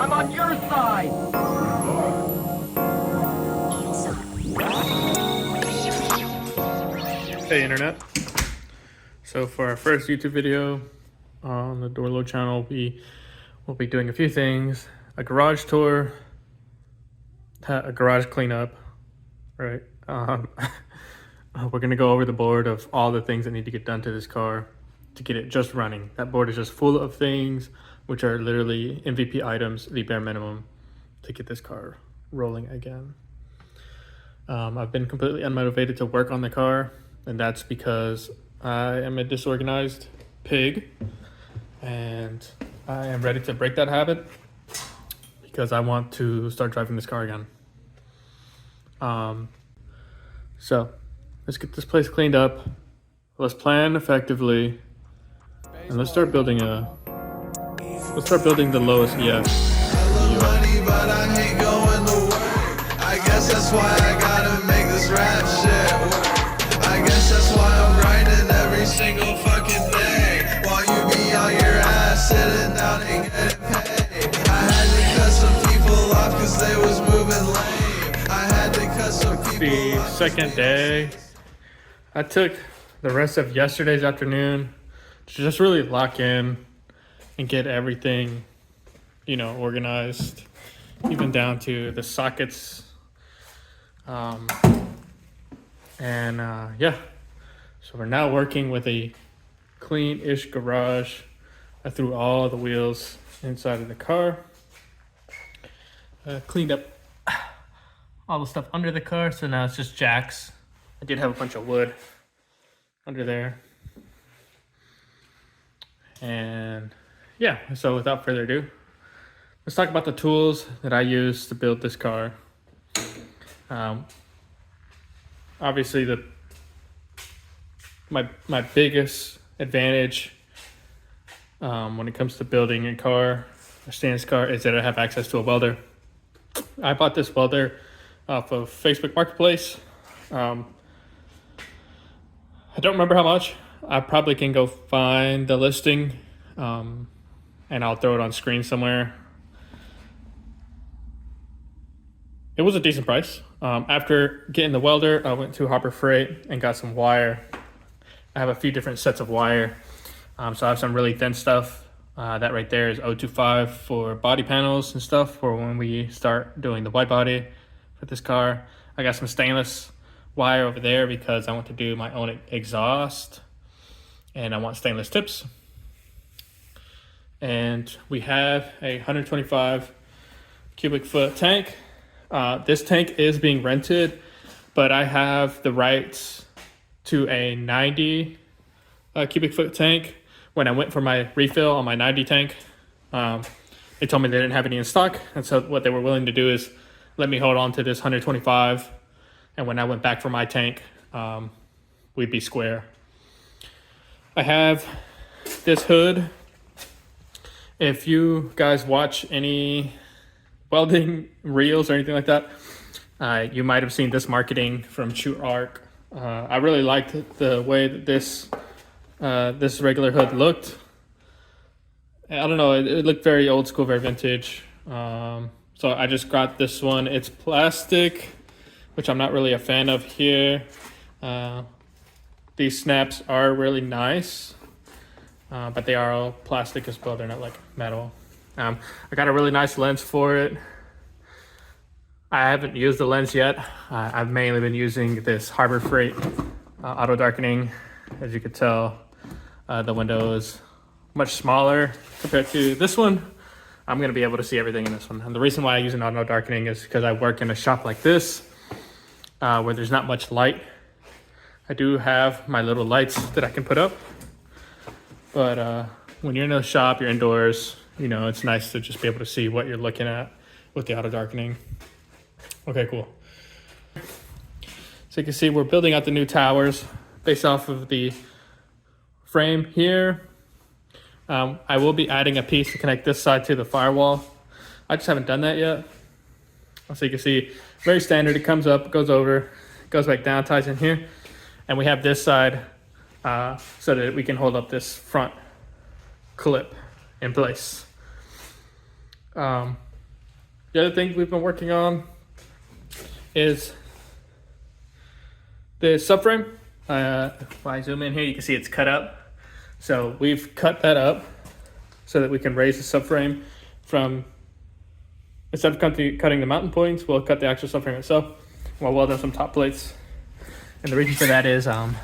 I'm on your side. Hey internet. So for our first YouTube video on the Door Load channel, we will be doing a few things: a garage tour, a garage cleanup, right? We're gonna go over the board of all the things that need to get done to this car to get it just running. That board is just full of things which are literally MVP items, the bare minimum to get this car rolling again. I've been completely unmotivated to work on the car, and that's because I am a disorganized pig, and I am ready to break that habit because I want to start driving this car again. So let's get this place cleaned up. Let's plan effectively, and let's start building the lowest EF. Money, but I hate going to work. I guess that's why I gotta make this rap shit work. I guess that's why I'm grinding every single fucking day, while you be on your ass sitting down and getting paid. I had to cut some people off cause they was moving late. I had to cut some people The off. second day, I took the rest of yesterday's afternoon to just really lock in and get everything, organized, even down to the sockets. Yeah, so we're now working with a clean-ish garage. I threw all the wheels inside of the car, cleaned up all the stuff under the car, so now it's just jacks. I did have a bunch of wood under there. And yeah, so without further ado, let's talk about the tools that I use to build this car. Obviously, my biggest advantage when it comes to building a car, a standard car, is that I have access to a welder. I bought this welder off of Facebook Marketplace. I don't remember how much. I probably can go find the listing, and I'll throw it on screen somewhere. It was a decent price. After getting the welder, I went to Harbor Freight and got some wire. I have a few different sets of wire. So I have some really thin stuff. That right there is 025 for body panels and stuff for when we start doing the wide body for this car. I got some stainless wire over there because I want to do my own exhaust, and I want stainless tips. And we have a 125 cubic foot tank. This tank is being rented, but I have the rights to a 90 cubic foot tank. When I went for my refill on my 90 tank, they told me they didn't have any in stock, and so what they were willing to do is let me hold on to this 125, and when I went back for my tank, we'd be square. I have this hood. If you guys watch any welding reels or anything like that, you might have seen this marketing from True Arc. I really liked the way that this regular hood looked. I don't know, it looked very old school, very vintage. So I just got this one. It's plastic, which I'm not really a fan of here. These snaps are really nice, but they are all plastic as well. They're not like metal. I got a really nice lens for it. I haven't used the lens yet. I've mainly been using this Harbor Freight auto darkening. As you could tell, the window is much smaller compared to this one. I'm gonna be able to see everything in this one. And the reason why I use an auto darkening is because I work in a shop like this, where there's not much light. I do have my little lights that I can put up, but when you're in a shop, you're indoors, it's nice to just be able to see what you're looking at with the auto darkening. Okay, cool. So you can see we're building out the new towers based off of the frame here. I will be adding a piece to connect this side to the firewall. I just haven't done that yet. So you can see, very standard. It comes up, goes over, goes back down, ties in here. And we have this side so that we can hold up this front clip in place. The other thing we've been working on is the subframe. If I zoom in here, you can see it's cut up. So we've cut that up so that we can raise the subframe from, instead of cutting the mounting points, we'll cut the actual subframe itself while welding some top plates. And the reason for that is, I'll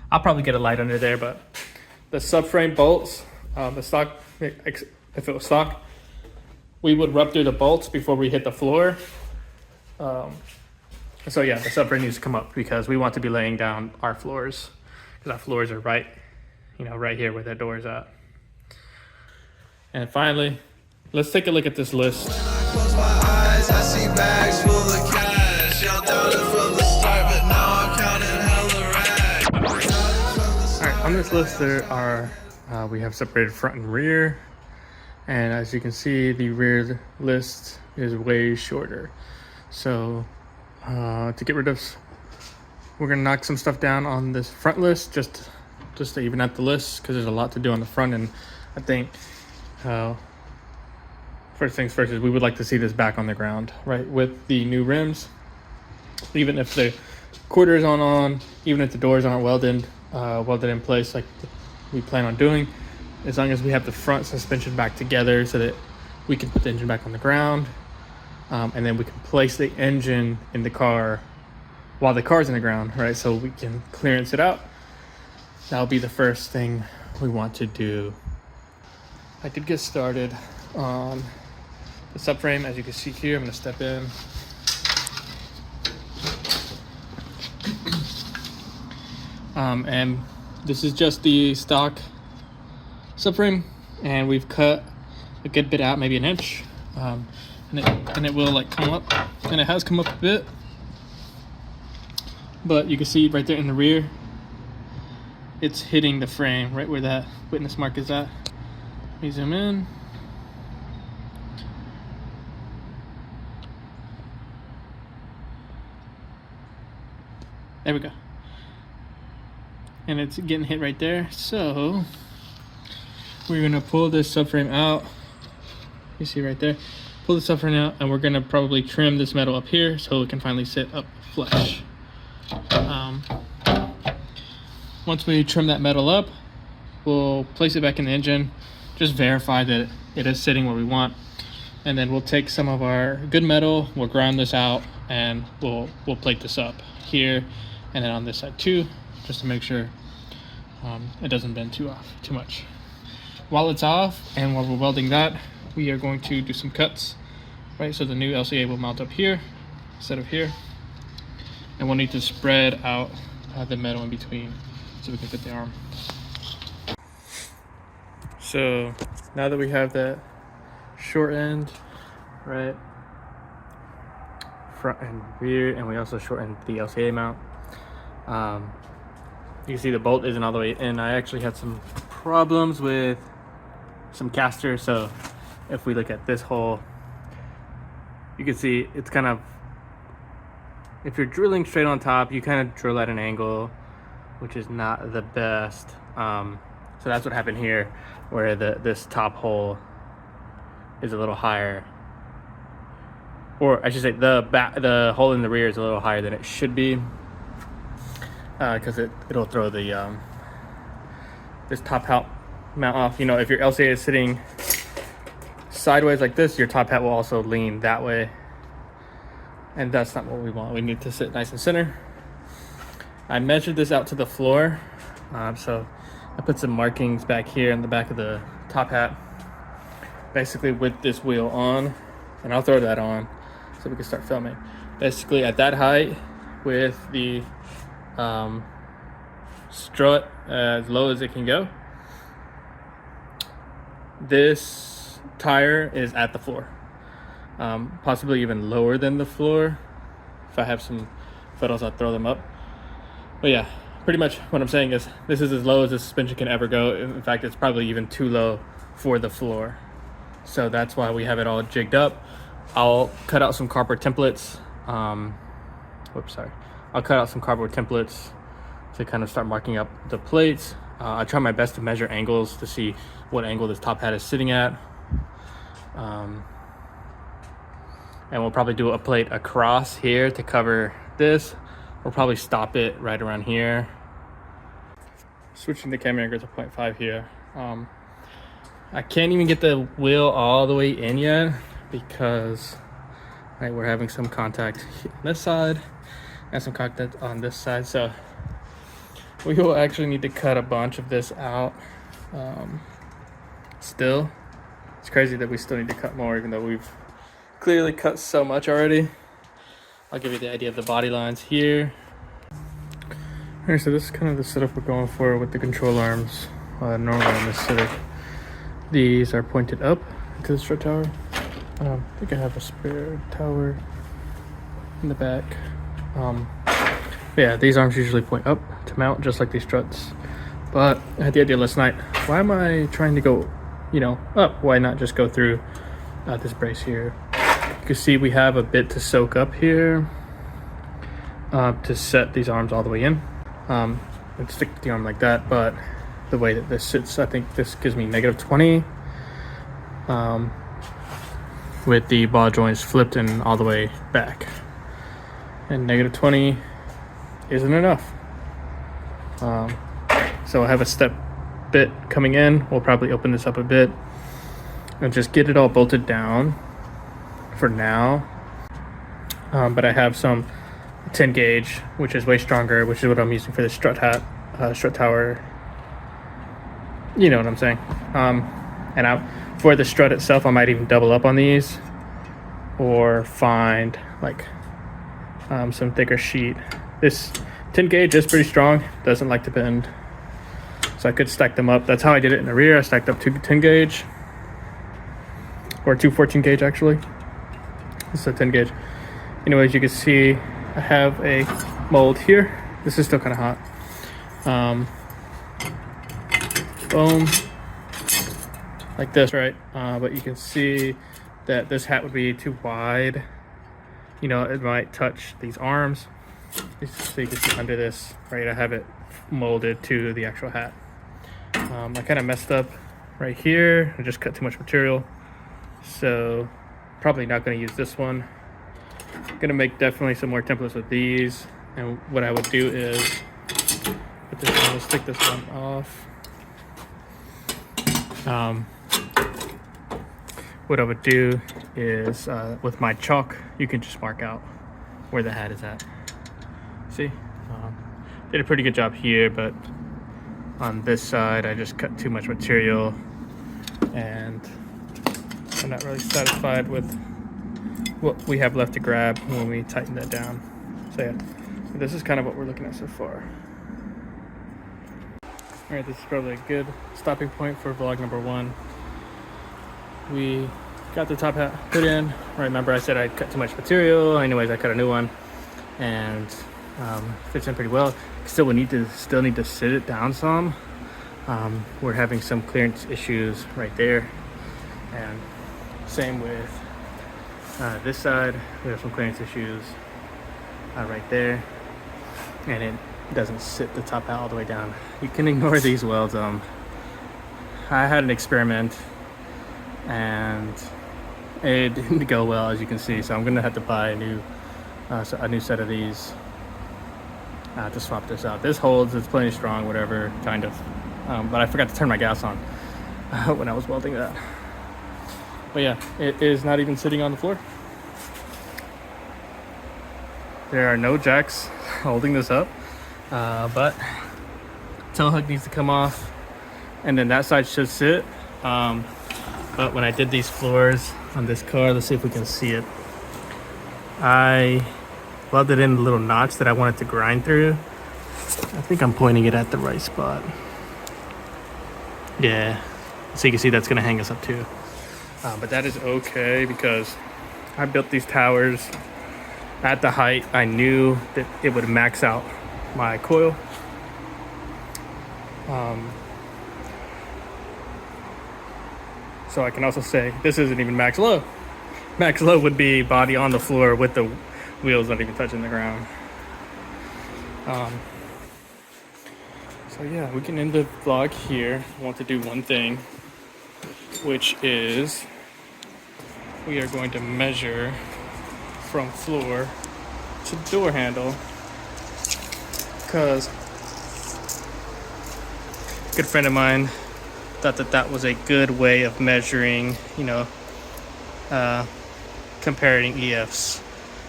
probably get a light under there, but the subframe bolts, the stock, if it was stock, we would rub through the bolts before we hit the floor. So yeah, the subframe needs to come up because we want to be laying down our floors, because our floors are right, right here where the door is at. And finally, let's take a look at this list. When I close my eyes, I see bags full of cash. Y'all doubted from the start, but now I'm counting hella racks. All right, on this list there are, we have separated front and rear. And as you can see, the rear list is way shorter. So to get rid of, we're gonna knock some stuff down on this front list just to even out the list, because there's a lot to do on the front. And I think first things first is we would like to see this back on the ground, right, with the new rims. Even if the quarters aren't on, even if the doors aren't welded in place like we plan on doing, as long as we have the front suspension back together so that we can put the engine back on the ground, and then we can place the engine in the car while the car's in the ground, right? So we can clearance it out. That'll be the first thing we want to do. I did get started on the subframe. As you can see here, I'm gonna step in. And this is just the stock subframe, and we've cut a good bit out, maybe an inch, and it will come up, and it has come up a bit, but you can see right there in the rear, it's hitting the frame right where that witness mark is at. Let me zoom in. There we go. And it's getting hit right there. So we're gonna pull this subframe out. You see right there. Pull the subframe out, and we're gonna probably trim this metal up here so it can finally sit up flush. Once we trim that metal up, we'll place it back in the engine, just verify that it is sitting where we want, and then we'll take some of our good metal, we'll grind this out, and we'll plate this up here and then on this side too, just to make sure it doesn't bend too much. While it's off and while we're welding that, we are going to do some cuts, right? So the new LCA will mount up here instead of here, and we'll need to spread out the metal in between so we can fit the arm. So now that we have that short end, right, front and rear, and we also shortened the LCA mount, you can see the bolt isn't all the way in. I actually had some problems with some casters, so if we look at this hole, you can see it's kind of, if you're drilling straight on top, you kind of drill at an angle, which is not the best. So that's what happened here, where this top hole is a little higher, or I should say the hole in the rear is a little higher than it should be, because it'll throw the this top hat mount off. If your LCA is sitting sideways like this, your top hat will also lean that way, and that's not what we want. We need to sit nice and center. I measured this out to the floor, so I put some markings back here in the back of the top hat, basically with this wheel on, and I'll throw that on so we can start filming. Basically at that height, with the strut as low as it can go, this tire is at the floor, possibly even lower than the floor. If I have some photos, I'll throw them up. But yeah, pretty much what I'm saying is this is as low as the suspension can ever go. In fact, it's probably even too low for the floor. So that's why we have it all jigged up. I'll cut out some cardboard templates. I'll cut out some cardboard templates to kind of start marking up the plates. I try my best to measure angles to see what angle this top hat is sitting at. and we'll probably do a plate across here to cover this. We'll probably stop it right around here. Switching the camera angle to 0.5 here. I can't even get the wheel all the way in yet because we're having some contact on this side and some contact on this side, so we will actually need to cut a bunch of this out. Still, it's crazy that we still need to cut more even though we've clearly cut so much already. I'll give you the idea of the body lines here. Alright, so this is kind of the setup we're going for with the control arms. Normally on this setup, these are pointed up to the strut tower. I think I have a spare tower in the back. Yeah, these arms usually point up to mount just like these struts. But I had the idea last night, why am I trying to go, up? Why not just go through this brace here? You can see we have a bit to soak up here to set these arms all the way in. And stick the arm like that, but the way that this sits, I think this gives me -20 with the ball joints flipped and all the way back, and -20 isn't enough. So I have a step bit coming in. We'll probably open this up a bit and just get it all bolted down for now. But I have some 10 gauge, which is way stronger, which is what I'm using for the strut tower. You know what I'm saying. And for the strut itself, I might even double up on these or find like some thicker sheet. This 10 gauge is pretty strong, doesn't like to bend, so I could stack them up. That's how I did it in the rear. I stacked up 2 10 gauge or 2 14 gauge actually. This is a 10 gauge. Anyways, you can see I have a mold here. This is still kind of hot. Boom, like this, right? But you can see that this hat would be too wide. It might touch these arms. So you can see under this, right? I have it molded to the actual hat. I kind of messed up right here. I just cut too much material, so probably not going to use this one. Gonna make definitely some more templates with these, and what I would do is put this on, let's take this one off. What I would do is with my chalk, you can just mark out where the hat is at. See, did a pretty good job here, but on this side I just cut too much material and I'm not really satisfied with what we have left to grab when we tighten that down. So yeah, this is kind of what we're looking at so far. All right, this is probably a good stopping point for vlog number 1. We got the top hat put in. Remember I said I cut too much material. Anyways, I cut a new one and fits in pretty well. Still need to sit it down some. We're having some clearance issues right there, and same with this side. We have some clearance issues right there, and it doesn't sit the top out all the way down. You can ignore these welds. I had an experiment and it didn't go well, as you can see, so I'm gonna have to buy a new set of these to swap this out. This holds, it's plenty strong, whatever, kind of, but I forgot to turn my gas on when I was welding that. But yeah, it is not even sitting on the floor. There are no jacks holding this up, but tow hook needs to come off, and then that side should sit. But when I did these floors on this car, let's see if we can see it, I welded in the little notch that I wanted to grind through. I think I'm pointing it at the right spot. Yeah, so you can see that's gonna hang us up too. But that is okay because I built these towers at the height I knew that it would max out my coil. So I can also say this isn't even max low. Max low would be body on the floor with the wheels not even touching the ground. So yeah, we can end the vlog here. I want to do one thing, which is we are going to measure from floor to door handle, because a good friend of mine thought that that was a good way of measuring, you know, comparing EFs.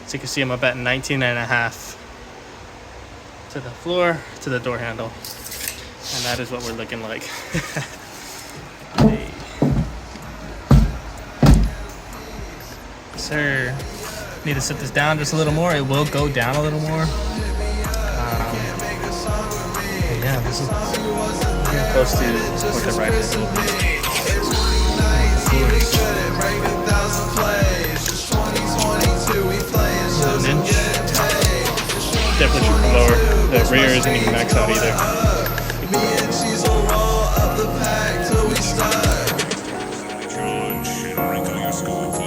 So you can see I'm about 19.5 to the floor to the door handle, and that is what we're looking like. Hey. Sir, need to set this down just a little more. It will go down a little more. Yeah, this is close to what the right is. An inch. Definitely should come lower. The rear isn't even maxed out either. John, shit, Rico, your school.